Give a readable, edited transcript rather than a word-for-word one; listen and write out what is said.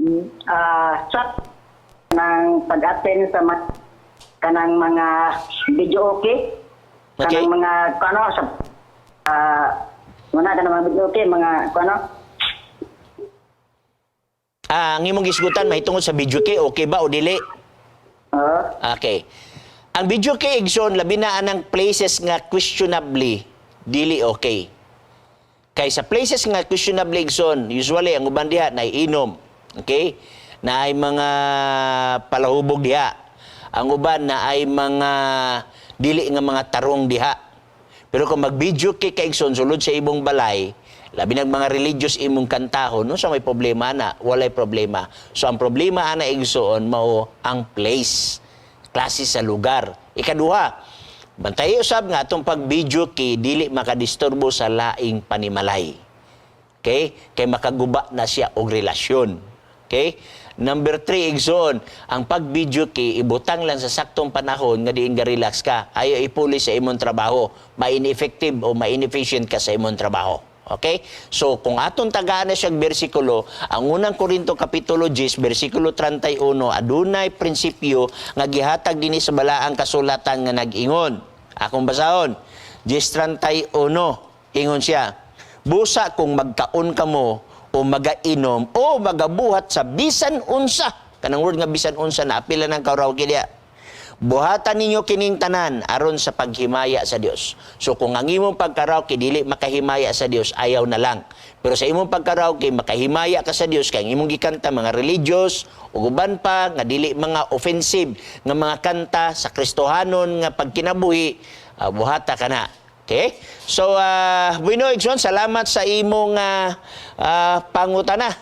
Sa ng pag-attend sa kanang mga video okay. Okay. Kanang mga ano sa muna kanang mga video okay mga ano. Ang imong gisgutan mahitungod sa video kay okay ba o dili? Okay. Ang video kay igsoon labi na anang places nga questionably dili okay. Kay sa places nga questionably igsoon, usually ang uban diha na inom. Okay? Na ay mga palahubog diha. Ang uban na ay mga dili nga mga tarong diha. Pero kung mag-video kay kaigsoon sulod sa ibong balay, labi ng mga religious imong kantahon, no, so may problema na, walay problema. So ang problema ana igsoon mao ang place, klase sa lugar. Ikaduha, bantay usab nga atong pag-video kay dili makadisturbo sa laing panimalay. Okay? Kay makaguba na siya og relasyon. Okay? Number 3, igsoon, ang pag-video kay ibutang lang sa saktong panahon nga diin ga-relax ka. Ayaw ipuli sa imong trabaho. Ma-ineffective o ma-inefficient ka sa imong trabaho. Okay? So, kung atong tagaan na siyang bersikulo, ang unang Korinto Kapitulo 10, bersikulo 31, adunay prinsipyo nga gihatag dinhi sa balaang kasulatan nga nag-ingon. Akong basahon, 10:31, ingon siya, busa kung magkaon ka mo, o magainom o magabuhat sa bisan unsa. Kanang word nga bisan unsa na apila ng karaoke diya. Buhatan ninyo kining tanan aron sa paghimaya sa Dios. So kung ang imong pagkaraoke dili makahimaya sa Dios, ayaw na lang. Pero sa imong pagkaraoke makahimaya ka sa Dios kay imong gikanta mga religious ug uban pa nga dili mga offensive nga mga kanta sa Kristohanon nga pagkinabuhi, buhata ka na. Okay? So, bueno, Igsoon, salamat sa imong pangutana.